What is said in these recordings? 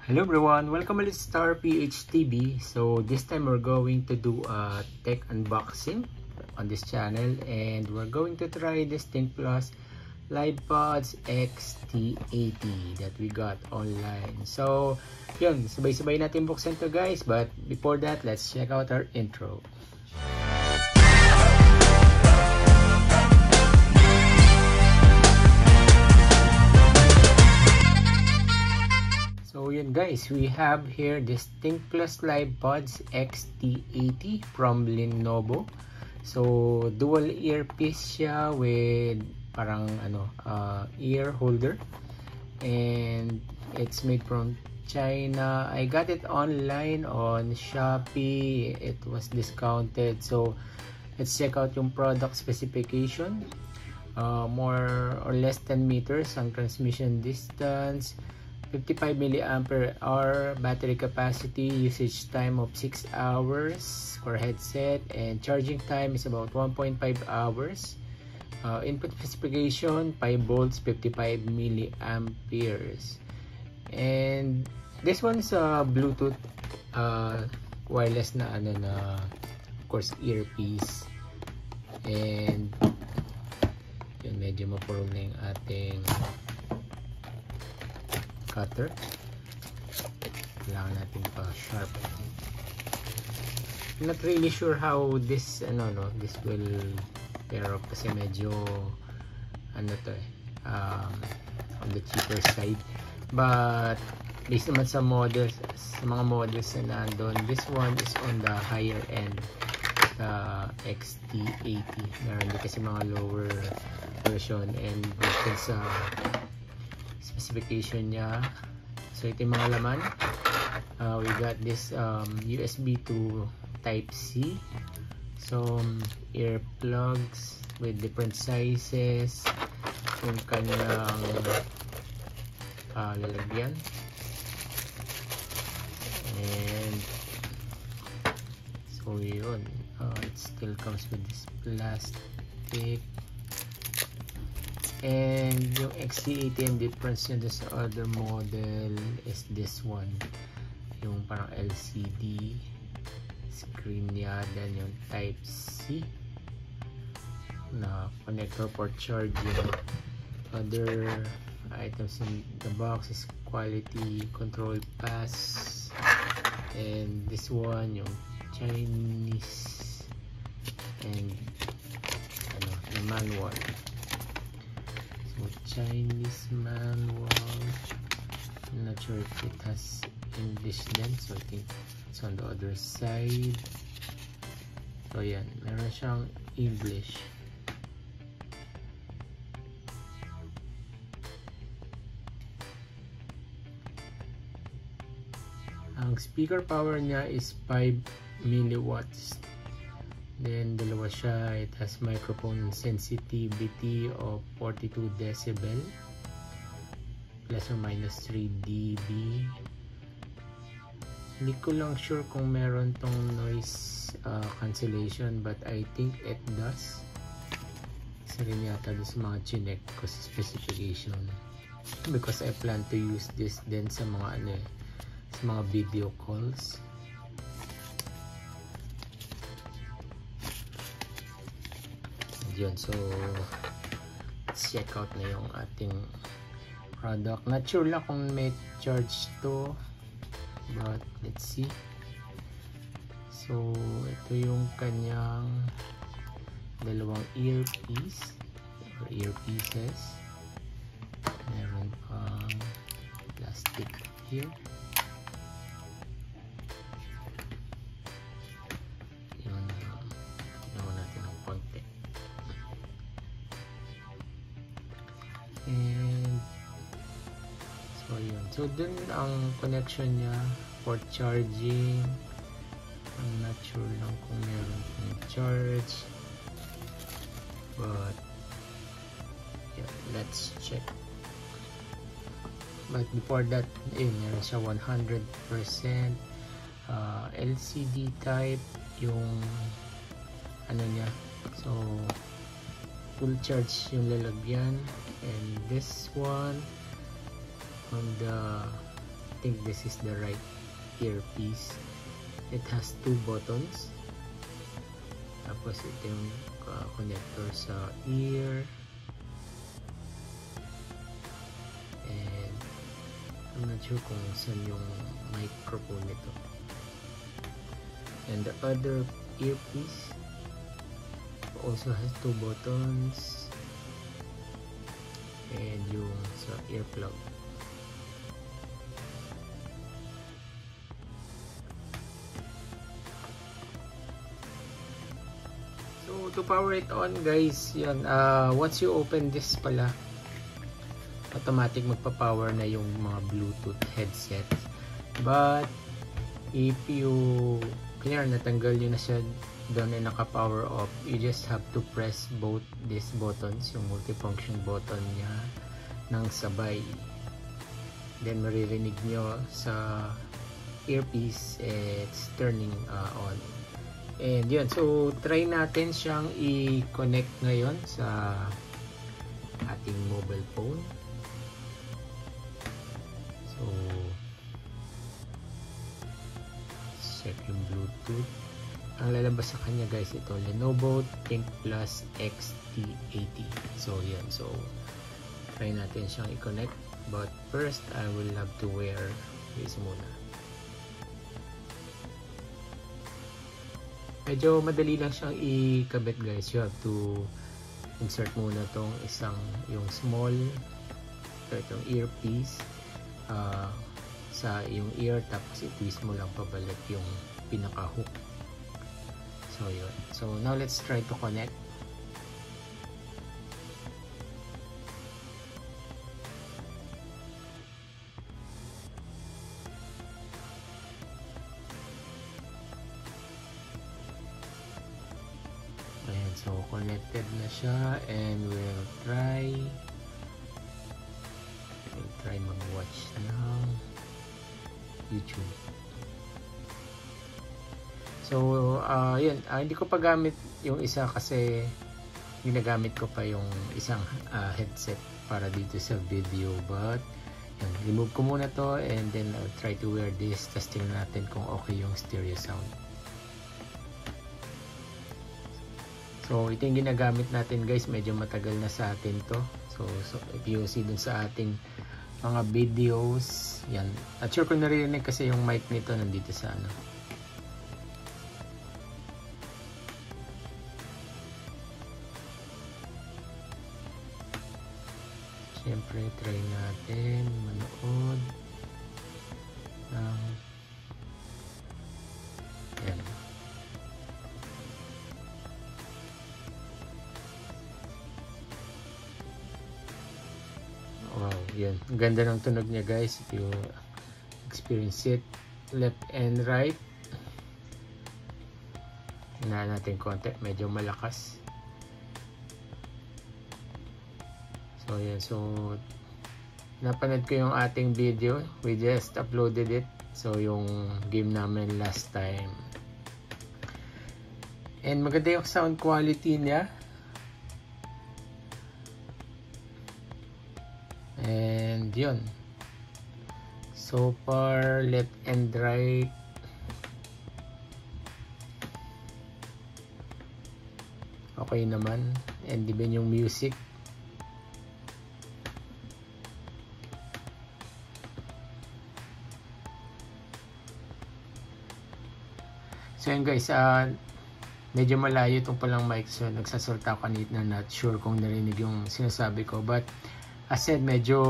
Hello everyone, welcome to Star PH TV. So this time we're going to do a tech unboxing on this channel, and we're going to try this ThinkPlus LivePods XT80 that we got online. So yun, sabay-sabay natin buksan to guys, but before that, let's check out our intro. So yun guys, we have here this ThinkPlus LivePods XT80 from Lenovo. So dual earpiece siya with parang ear holder, and it's made from China. I got it online on Shopee. It was discounted. So let's check out yung product specification. More or less 10 meters ang transmission distance, 55 mAh battery capacity, usage time of 6 hours for headset, and charging time is about 1.5 hours. Input specification 5 volts, 55 milliamperes. And this one's Bluetooth wireless na of course earpiece. And yun, medyo mapurong na yung ating cutter. Kailangan natin pa sharp. I'm not really sure how this this will pair up, kasi medyo on the cheaper side, but based naman sa models, sa mga models na nandun, this one is on the higher end, the XT80. Meron din kasi mga lower version, and based sa specification niya. So ito yung mga laman. We got this USB to Type-C, some earplugs with different sizes, yung kanyang lalagyan, and so yun, it still comes with this plastic. And yung XT80, and difference nyo sa other model is this one, yung parang LCD screen niya, then yung Type-C na connector for charging. Other items in the box is quality control pass, and this one yung Chinese, and the manual. So Chinese manual, I'm not sure if it has English then, so I think it's on the other side. So yan, meron siyang English. Ang speaker power niya is 5 milliwatts. Then dalawa siya, it has microphone sensitivity of 42 decibel plus or minus 3 dB. Hindi ko lang sure kung meron tong noise cancellation, but I think it does. Isa rin yata doon sa mga chinek ko sa specification, because I plan to use this din sa mga sa mga video calls. Yun, so let's check out na yung ating product. Not sure lang kung may charge to, but let's see. So ito yung kanyang dalawang earpiece or earpieces. Meron pang plastic here. And so yun, so dun ang connection niya for charging. I'm not sure lang kung meron pang charge, but yeah, let's check. But before that, meron siya 100% LCD type yung niya. So full charge yung lalagyan. And this one on the think this is the right earpiece. It has 2 buttons. Tapos ito yung connector sa ear. And I'm not sure kung saan yung microphone nito. And the other earpiece also has 2 buttons. And yung sa earplug. So to power it on guys, yan, once you open this pala, automatic magpa-power na yung mga Bluetooth headset. But if you natanggal nyo na siya doon na naka-power off, you just have to press both these buttons, yung multifunction button niya ng sabay. Then maririnig nyo sa earpiece, it's turning on. And yun, so try natin siyang i-connect ngayon sa ating mobile phone. So check yung Bluetooth. Ang lalabas sa kanya guys, ito Lenovo ThinkPlus XT80. So yan, so try natin siyang i-connect, but first I will have to wear this muna. Medyo madali lang siyang ikabit guys. You have to insert muna tong yung small itong earpiece sa yung ear, tapos i-twist mo lang pabalik yung pinaka hook. So yun, so now let's try to connect. Ayan, so connected na siya, and we'll try mag-watch ng YouTube. So yun, hindi ko pa gamit yung isa kasi ginagamit ko pa yung isang headset para dito sa video, but yun, remove ko muna to, and then I'll try to wear this. Testing natin kung okay yung stereo sound. So ito yung ginagamit natin guys, medyo matagal na sa atin to. So if you see dun sa ating mga videos, yan, at sure ko naririnig kasi yung mic nito nandito sa ano. Siyempre try natin manood ng yan. Wow, yan. Ang ganda ng tunog niya guys. If you experience it, left and right. Hinaan natin konti. Medyo malakas. So yan. So napanood ko yung ating video. We just uploaded it. So yung game namin last time. And maganda yung sound quality niya. And yun, so far left and right okay naman, and even yung music so yun guys, medyo malayo itong palang mic, so nagsasalta ako kanina, not sure kung narinig yung sinasabi ko, but as said, medyo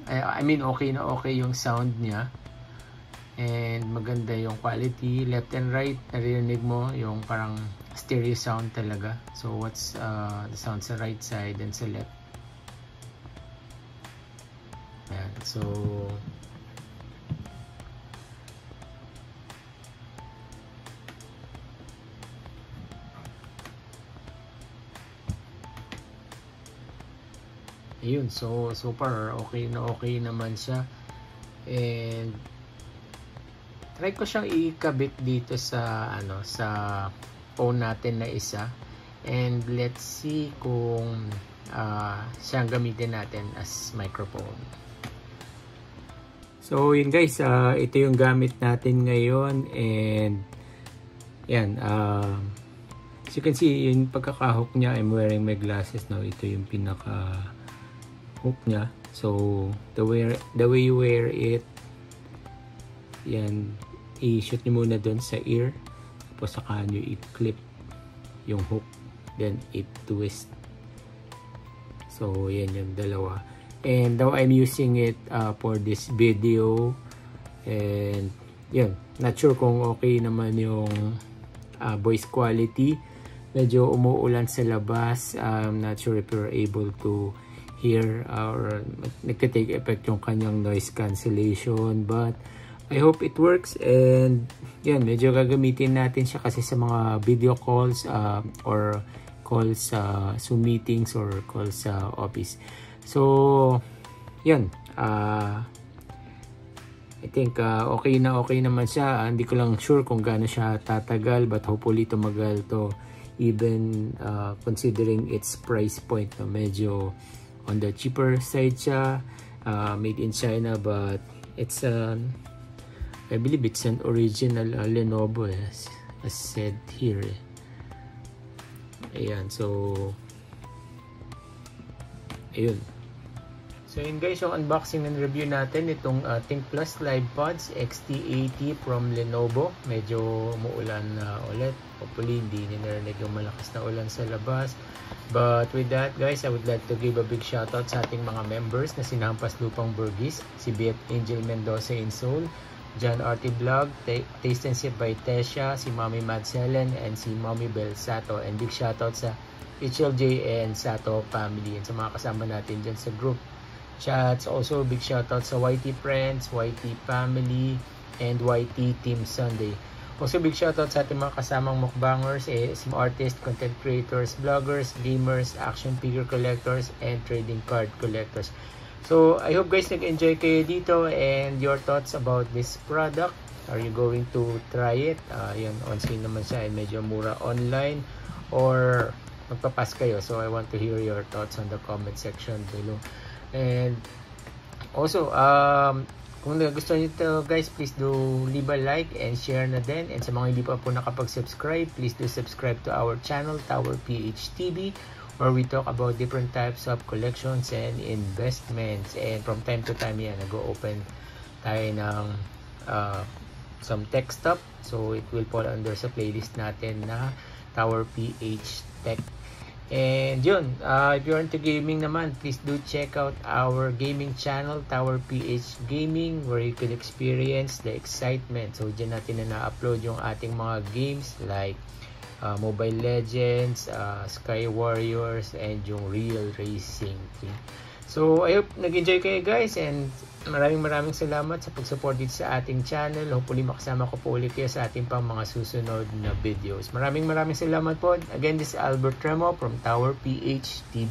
I mean okay na okay yung sound niya, and maganda yung quality. Left and right, naririnig mo yung parang stereo sound talaga. So what's the sound sa right side and sa left. Ayan, so ayun, so far okay naman siya, and try ko siyang ikabit dito sa sa phone natin na isa, and let's see kung siyang gamitin natin as microphone. So yun guys, ito yung gamit natin ngayon, and yan, as you can see, yung pagkaka-hook niya, I'm wearing my glasses now. Ito yung pinaka-hook niya. So the way you wear it, yan, i-shoot nyo muna doon sa ear, tapos saka nyo i-clip yung hook, then i-twist. So yan yung dalawa. And now I'm using it for this video, and yun, not sure kung okay naman yung voice quality. Medyo umuulan sa labas. I'm not sure if you're able to hear or nagka-take effect yung kanyang noise cancellation, but I hope it works. And yun, medyo gagamitin natin siya kasi sa mga video calls or calls sa Zoom meetings or calls sa office. So yun, I think okay naman siya. Hindi ko lang sure kung gaano siya tatagal, but hopefully tumagal to, even considering its price point, no? Medyo on the cheaper side siya, made in China, but it's I believe it's an original Lenovo, as said here. Ayan, so ayun. So yun guys, yung unboxing and review natin itong ThinkPlus LivePods XT80 from Lenovo. Medyo umuulan na ulit. Hopefully hindi narinig yung malakas na ulan sa labas. But with that guys, I would like to give a big shoutout sa ating mga members na si Hampas Lupang Burgis, si Beth Angel Mendoza in Seoul, John Arty Vlog, Taste and Sip by Tesha, si Mommy Madselen, and si Mommy Bel Sato. And big shoutout sa HLJ and Sato family, and sa mga kasama natin dyan sa group chats. Also big shoutout sa YT Friends, YT Family, and YT Team Sunday. Also big shoutout sa ating mga kasamang mukbangers, some artists, content creators, vloggers, gamers, action figure collectors, and trading card collectors. So I hope guys nag-enjoy kayo dito, and your thoughts about this product. Are you going to try it? Yan, on sale naman siya, and medyo mura online, or magpapas kayo. So I want to hear your thoughts on the comment section below. And also, kung nagustuhan nyo ito guys, please do leave a like and share na din. And sa mga hindi pa po nakapag-subscribe, please do subscribe to our channel, Tower PH TV, where we talk about different types of collections and investments. And from time to time yan, nag-open tayo ng some tech stuff. So it will fall under sa playlist natin na Tower PH Tech. And yun, if you're into gaming naman, please do check out our gaming channel, Tower PH Gaming, where you can experience the excitement. So dyan natin na na-upload yung ating mga games like Mobile Legends, Sky Warriors, and yung Real Racing 3. So I hope nag-enjoy kayo guys, and maraming salamat sa pag-support dito sa ating channel. Hopefully makasama ko po ulit kayo sa ating pang mga susunod na videos. Maraming salamat po. Again, this is Albert Remo from Tower PH TV.